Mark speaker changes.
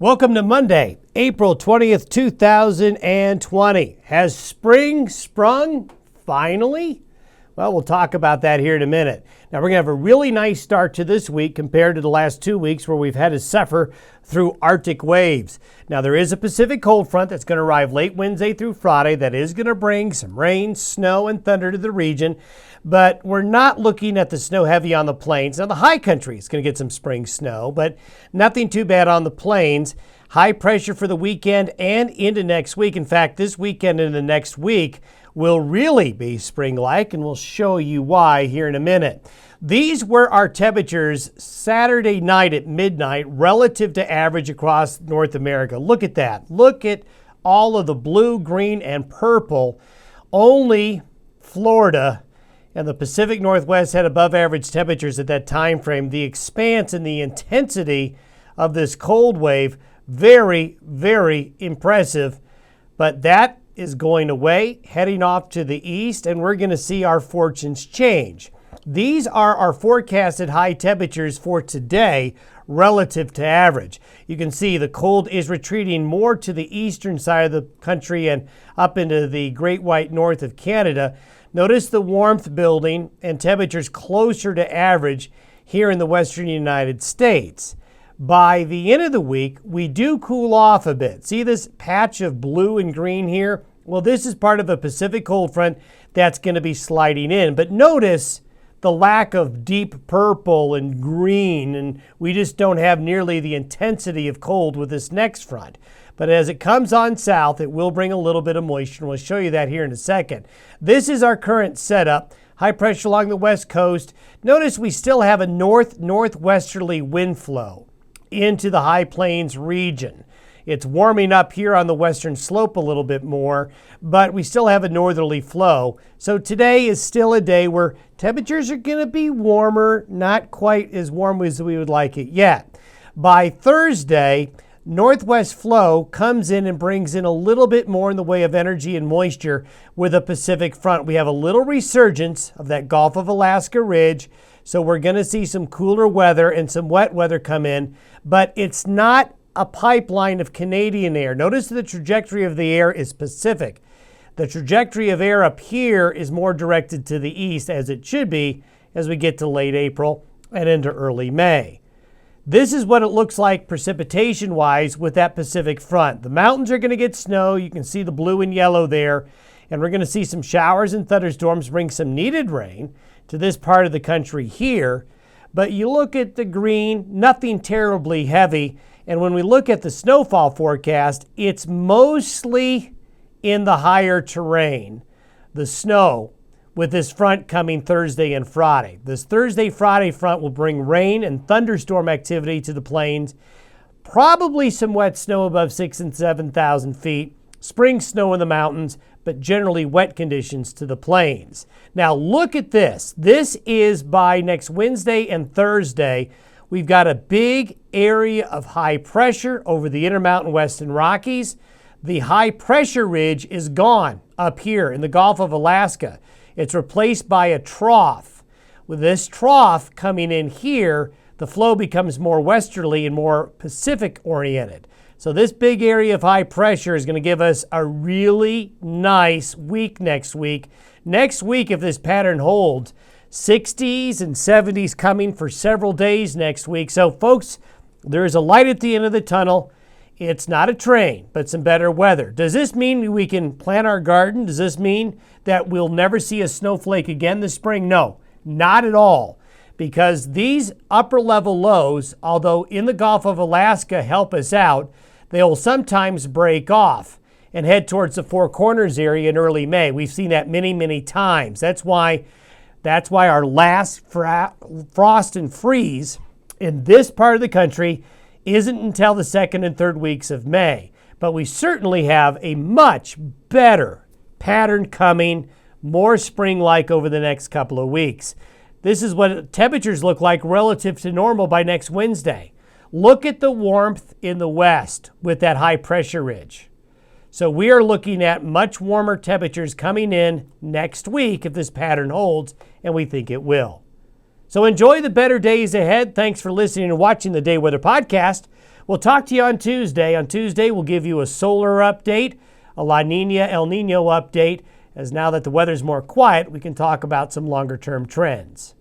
Speaker 1: Welcome to Monday, April 20th, 2020. Has spring sprung finally? Well, we'll talk about that here in a minute. Now, we're going to have a really nice start to this week compared to the last 2 weeks where we've had to suffer through Arctic waves. Now, there is a Pacific cold front that's going to arrive late Wednesday through Friday that is going to bring some rain, snow, and thunder to the region. But we're not looking at the snow heavy on the plains. Now, the high country is going to get some spring snow, but nothing too bad on the plains. High pressure for the weekend and into next week. In fact, this weekend and the next week will really be spring-like, and we'll show you why here in a minute. These were our temperatures Saturday night at midnight relative to average across North America. Look at that. Look at all of the blue, green, and purple. Only Florida and the Pacific Northwest had above average temperatures at that time frame. The expanse and the intensity of this cold wave, very, very impressive. But that is going away, heading off to the east, and we're going to see our fortunes change. These are our forecasted high temperatures for today relative to average. You can see the cold is retreating more to the eastern side of the country and up into the Great White North of Canada. Notice the warmth building and temperatures closer to average here in the western United States. By the end of the week, we do cool off a bit. See this patch of blue and green here? Well, this is part of a Pacific cold front that's going to be sliding in. But notice the lack of deep purple and green, and we just don't have nearly the intensity of cold with this next front. But as it comes on south, it will bring a little bit of moisture, and we'll show you that here in a second. This is our current setup. High pressure along the west coast. Notice we still have a northwesterly wind flow into the high plains region. It's warming up here on the western slope a little bit more, but we still have a northerly flow. So today is still a day where temperatures are going to be warmer, not quite as warm as we would like it yet. By Thursday, northwest flow comes in and brings in a little bit more in the way of energy and moisture with a Pacific front. We have a little resurgence of that Gulf of Alaska ridge, so we're going to see some cooler weather and some wet weather come in, but it's not a pipeline of Canadian air. Notice the trajectory of the air is Pacific. The trajectory of air up here is more directed to the east, as it should be as we get to late April and into early May. This is what it looks like precipitation-wise with that Pacific front. The mountains are going to get snow. You can see the blue and yellow there. And we're going to see some showers and thunderstorms bring some needed rain to this part of the country here. But you look at the green, nothing terribly heavy. And when we look at the snowfall forecast, it's mostly in the higher terrain, the snow, with this front coming Thursday and Friday. This Thursday-Friday front will bring rain and thunderstorm activity to the plains, probably some wet snow above 6,000 and 7,000 feet, spring snow in the mountains, but generally wet conditions to the plains. Now look at this. This is by next Wednesday and Thursday. We've got a big area of high pressure over the Intermountain Western Rockies. The high pressure ridge is gone up here in the Gulf of Alaska. It's replaced by a trough. With this trough coming in here, the flow becomes more westerly and more Pacific oriented. So this big area of high pressure is going to give us a really nice week next week. Next week, if this pattern holds, 60s and 70s coming for several days next week. So folks, there is a light at the end of the tunnel. It's not a train, but some better weather. Does this mean we can plant our garden? Does this mean that we'll never see a snowflake again this spring? No, not at all. Because these upper level lows, although in the Gulf of Alaska help us out, they'll sometimes break off and head towards the Four Corners area in early May. We've seen that many, many times. That's why our last frost and freeze in this part of the country isn't until the second and third weeks of May. But we certainly have a much better pattern coming, more spring-like over the next couple of weeks. This is what temperatures look like relative to normal by next Wednesday. Look at the warmth in the west with that high pressure ridge. So we are looking at much warmer temperatures coming in next week if this pattern holds, and we think it will. So enjoy the better days ahead. Thanks for listening and watching the Day Weather Podcast. We'll talk to you on Tuesday. On Tuesday, we'll give you a solar update, a La Nina, El Nino update, as now that the weather's more quiet, we can talk about some longer-term trends.